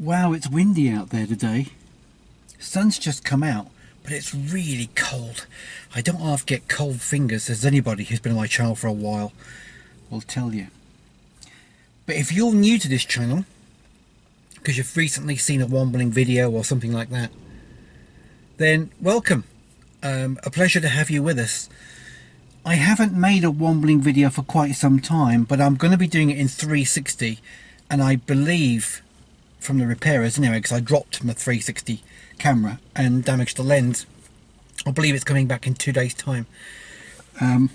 Wow, it's windy out there today. Sun's just come out, but it's really cold. I don't half get cold fingers, as anybody who's been my channel for a while will tell you. But if you're new to this channel, because you've recently seen a wombling video or something like that, then welcome. A pleasure to have you with us. I haven't made a wombling video for quite some time, but I'm going to be doing it in 360, and I believe from the repairers anyway, because I dropped my 360 camera and damaged the lens. I believe it's coming back in 2 days time. But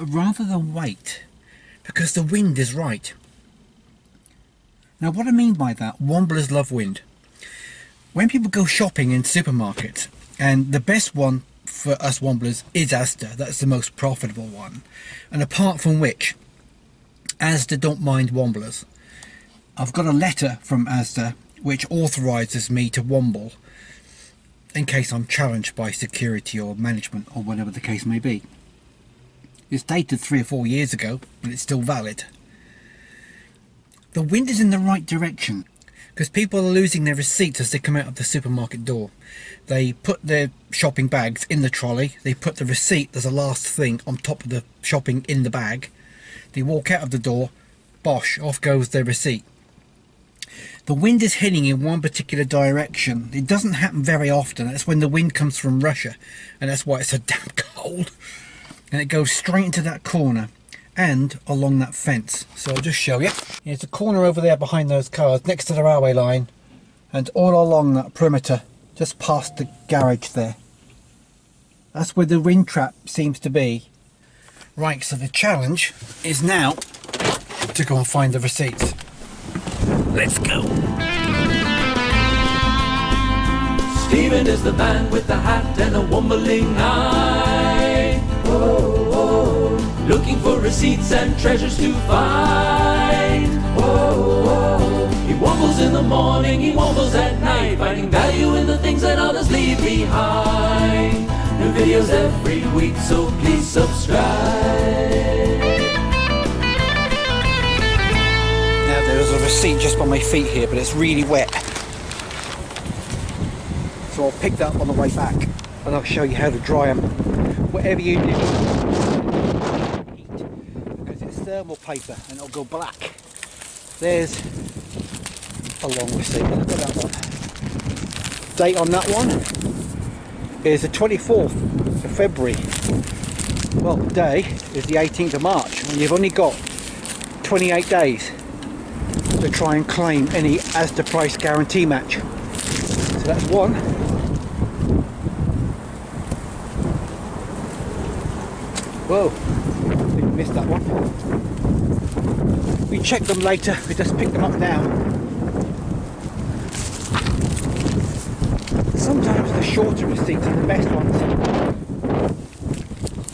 rather than wait, because the wind is right. Now what I mean by that, womblers love wind. When people go shopping in supermarkets, and the best one for us womblers is Asda, that's the most profitable one, and apart from which Asda don't mind womblers. I've got a letter from Asda which authorises me to womble in case I'm challenged by security or management or whatever the case may be. It's dated 3 or 4 years ago, but it's still valid. The wind is in the right direction because people are losing their receipts as they come out of the supermarket door. They put their shopping bags in the trolley, they put the receipt as a last thing on top of the shopping in the bag, they walk out of the door, bosh, off goes their receipt. The wind is heading in one particular direction. It doesn't happen very often. That's when the wind comes from Russia, and that's why it's so damn cold. And it goes straight into that corner and along that fence. So I'll just show you. There's a corner over there behind those cars next to the railway line, and all along that perimeter just past the garage there. That's where the wind trap seems to be. Right, so the challenge is now to go and find the receipts. Let's go. Stephen is the man with the hat and a wombling eye. Whoa, whoa. Looking for receipts and treasures to find. Whoa, whoa. He wobbles in the morning, he wobbles at night, finding value in the things that others leave behind. New videos every week, so please subscribe. There's a receipt just by my feet here, but it's really wet, so I'll pick that up on the way back and I'll show you how to dry them. Whatever you do, because it's thermal paper and it'll go black. There's a long receipt. Look at that one. Date on that one is the 24th of February. Well, today is the 18th of March, and you've only got 28 days to try and claim any Asda price guarantee match. So that's one. Whoa, didn't miss that one. We check them later, we just pick them up now. Sometimes the shorter receipts are the best ones,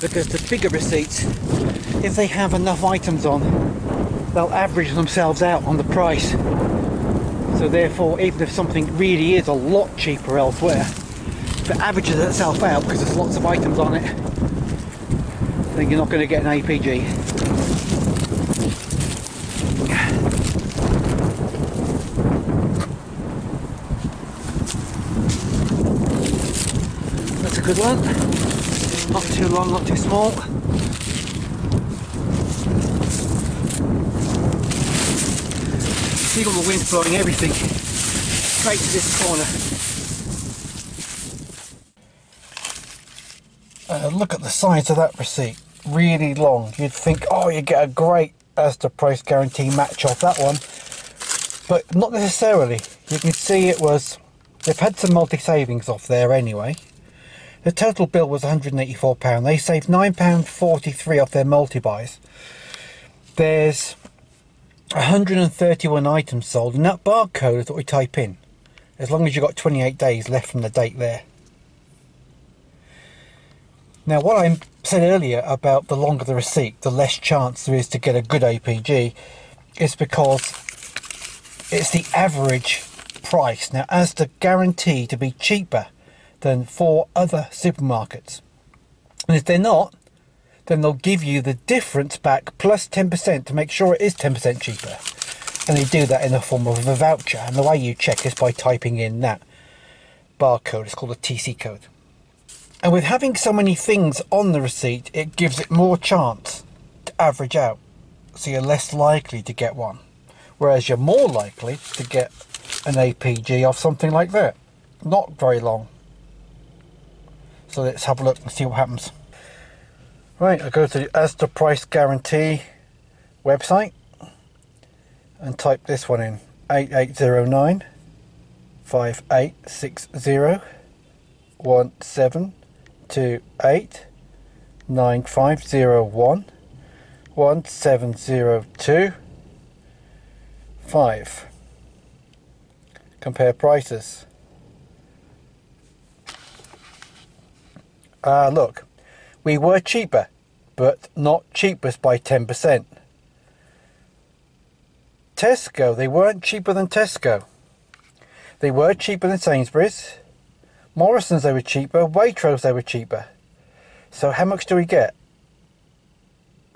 because the bigger receipts, if they have enough items on, they'll average themselves out on the price. So therefore, even if something really is a lot cheaper elsewhere, if it averages itself out because there's lots of items on it, then you're not going to get an APG. That's a good one. Not too long, not too small. See all the wind blowing everything straight to this corner. Look at the size of that receipt, really long. You'd think, oh, you get a great Asda price guarantee match off that one, but not necessarily. You can see it was, they've had some multi-savings off there anyway. The total bill was £184. They saved £9.43 off their multi-buys. There's 131 items sold, and that barcode is what we type in, as long as you've got 28 days left from the date there. Now, what I said earlier about the longer the receipt, the less chance there is to get a good APG, is because it's the average price. Now, Asda guarantee to be cheaper than 4 other supermarkets, and if they're not, then they'll give you the difference back plus 10% to make sure it is 10% cheaper. And they do that in the form of a voucher, and the way you check is by typing in that barcode. It's called a TC code. And with having so many things on the receipt, it gives it more chance to average out, so you're less likely to get one, whereas you're more likely to get an APG off something like that. Not very long. So let's have a look and see what happens. Right, I go to the Asda price guarantee website and type this one in: 8809 5860 1728 9501 1702 5. Compare prices. Look, we were cheaper, but not cheapest by 10%. Tesco, they weren't cheaper than Tesco. They were cheaper than Sainsbury's. Morrison's, they were cheaper. Waitrose, they were cheaper. So how much do we get?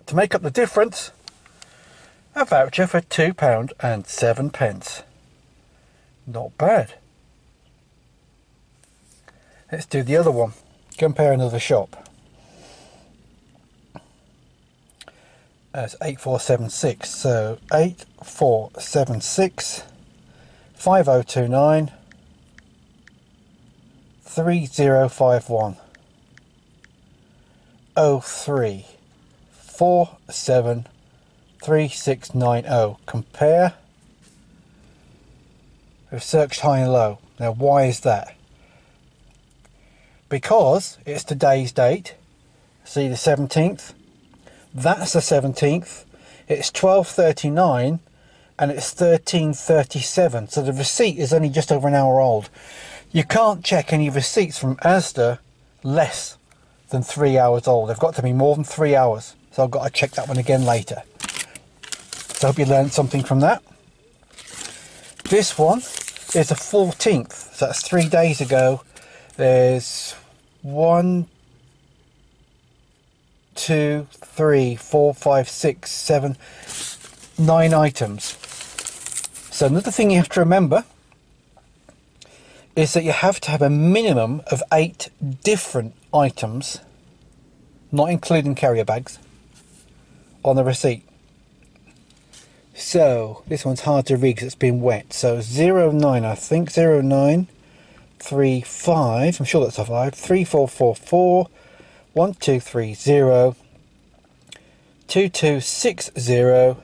To make up the difference, a voucher for £2.07. Not bad. Let's do the other one. Compare another shop. That's 8476. So 8476 5029 3051 03 47 3690. Compare. We've searched high and low. Now why is that? Because it's today's date. See the 17th? That's the 17th. It's 12:39 and it's 13:37. So the receipt is only just over an hour old. You can't check any receipts from Asda less than 3 hours old. They've got to be more than 3 hours. So I've got to check that one again later. So I hope you learned something from that. This one is the 14th. So that's 3 days ago. There's 1, 2, 3, 4, 5, 6, 7, 9 items. So another thing you have to remember is that you have to have a minimum of 8 different items, not including carrier bags, on the receipt. So this one's hard to read because it's been wet. So 09, I think 0935, I'm sure that's a 5, 3444 1230 2260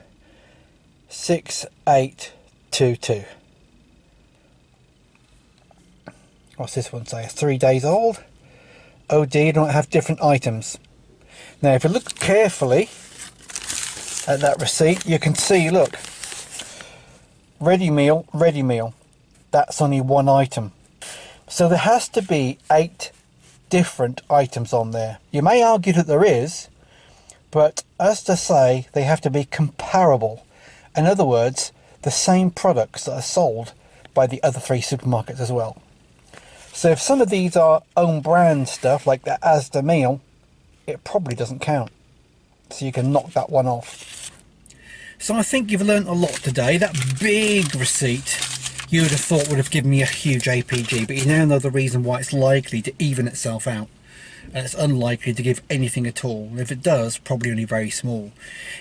6822. What's this one say? It's 3 days old. Oh dear, you don't have different items. Now if you look carefully at that receipt, you can see, look, ready meal. That's only one item. So there has to be 8 different items on there. You may argue that there is, but as to say, they have to be comparable. In other words, the same products that are sold by the other 3 supermarkets as well. So if some of these are own brand stuff like the Asda meal, it probably doesn't count. So you can knock that one off. So I think you've learned a lot today. That big receipt you would have thought would have given me a huge APG, but you now know the reason why it's likely to even itself out. And it's unlikely to give anything at all. And if it does, probably only very small.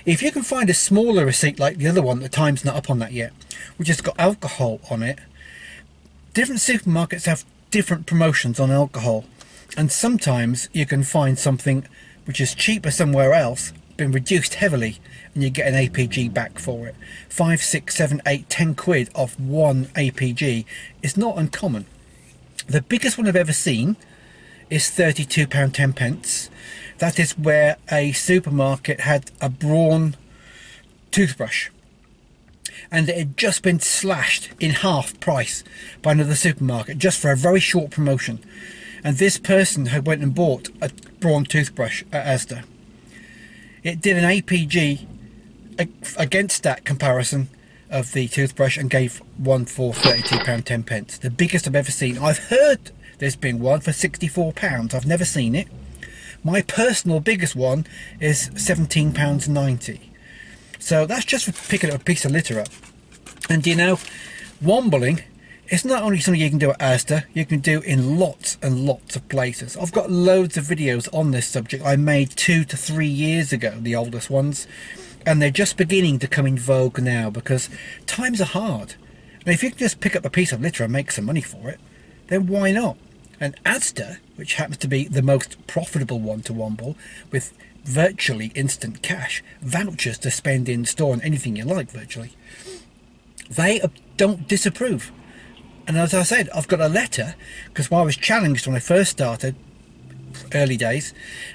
If you can find a smaller receipt like the other one, the time's not up on that yet, which has got alcohol on it, different supermarkets have different promotions on alcohol, and sometimes you can find something which is cheaper somewhere else, been reduced heavily, and you get an APG back for it. 5, 6, 7, 8, 10 quid off one APG is not uncommon. The biggest one I've ever seen is £32.10. That is where a supermarket had a Braun toothbrush, and it had just been slashed in half price by another supermarket just for a very short promotion. And this person had went and bought a Braun toothbrush at Asda. It did an APG against that comparison of the toothbrush and gave one for £32.10. The biggest I've ever seen. I've heard there's been one for £64. I've never seen it. My personal biggest one is £17.90. So that's just for picking up a piece of litter up. And you know, wombling is not only something you can do at Asda, you can do in lots and lots of places. I've got loads of videos on this subject I made 2 to 3 years ago, the oldest ones, and they're just beginning to come in vogue now because times are hard. And if you can just pick up a piece of litter and make some money for it, then why not? And Asda, which happens to be the most profitable one to womble, with virtually instant cash, vouchers to spend in store on anything you like virtually, they don't disapprove. And as I said, I've got a letter, because I was challenged when I first started, early days,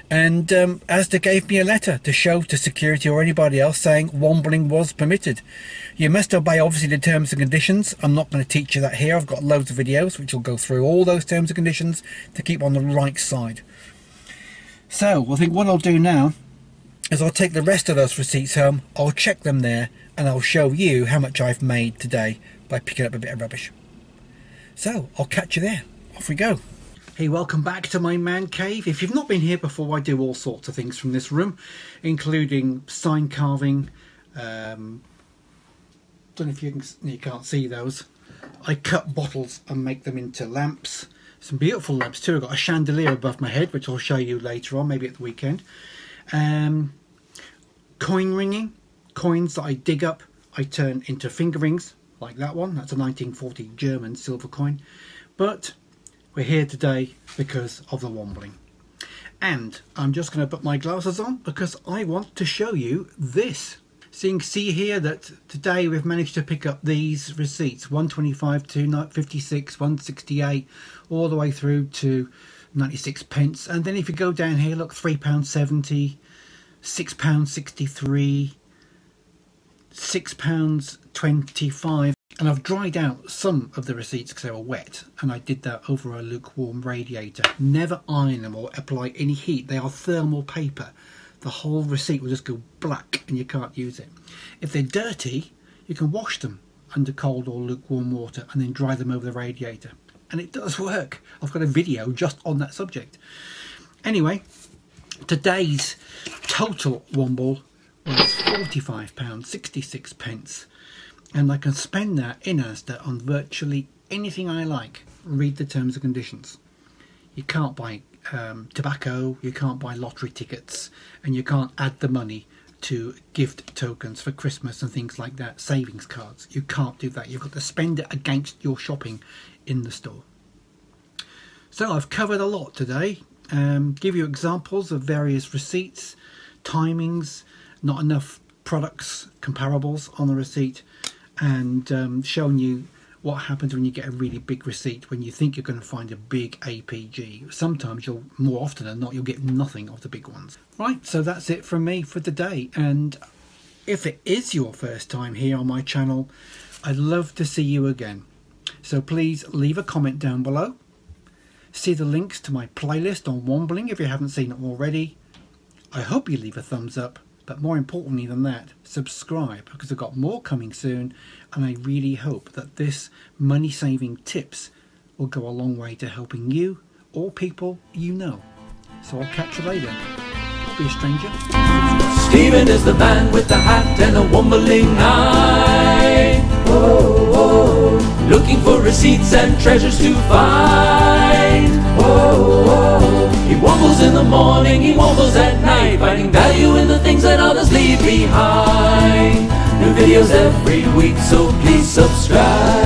and Asda gave me a letter to show to security or anybody else saying wombling was permitted. You must obey obviously the terms and conditions. I'm not going to teach you that here. I've got loads of videos which will go through all those terms and conditions to keep on the right side. So I think what I'll do now is I'll take the rest of those receipts home, I'll check them there, and I'll show you how much I've made today by picking up a bit of rubbish. So I'll catch you there. Off we go. Hey, welcome back to my man cave. If you've not been here before, I do all sorts of things from this room, including sign carving. Don't know if you can't see those. I cut bottles and make them into lamps. Some beautiful lamps too. I've got a chandelier above my head, which I'll show you later on, maybe at the weekend. Coin ringing. Coins that I dig up, I turn into finger rings, like that one. That's a 1940 German silver coin. But we're here today because of the wombling. And I'm just going to put my glasses on because I want to show you this. So you can see here that today we've managed to pick up these receipts, 125 to 56, 168, all the way through to 96 pence. And then if you go down here, look, £3.70, £6.63, £6.25. And I've dried out some of the receipts because they were wet, and I did that over a lukewarm radiator. Never iron them or apply any heat. They are thermal paper. The whole receipt will just go black and you can't use it. If they're dirty, you can wash them under cold or lukewarm water and then dry them over the radiator. And it does work. I've got a video just on that subject. Anyway, today's total womble was £45.66. And I can spend that in Asda on virtually anything I like. Read the terms and conditions. You can't buy tobacco, you can't buy lottery tickets, and you can't add the money to gift tokens for Christmas and things like that, savings cards. You can't do that. You've got to spend it against your shopping in the store. So I've covered a lot today. Give you examples of various receipts, timings, not enough products, comparables on the receipt, and showing you what happens when you get a really big receipt when you think you're going to find a big APG. Sometimes more often than not, you'll get nothing of the big ones. Right, so that's it from me for today. And if it is your first time here on my channel, I'd love to see you again. So please leave a comment down below. See the links to my playlist on wombling if you haven't seen it already. I hope you leave a thumbs up. But more importantly than that, subscribe, because I've got more coming soon, and I really hope that this money-saving tips will go a long way to helping you or people you know. So I'll catch you later. Be a stranger. Stephen is the man with the hat and a wombling eye. Whoa, whoa. Looking for receipts and treasures to find. Whoa, whoa. He wobbles in the morning, he wobbles at night, finding value in the things that others leave behind. New videos every week, so please subscribe.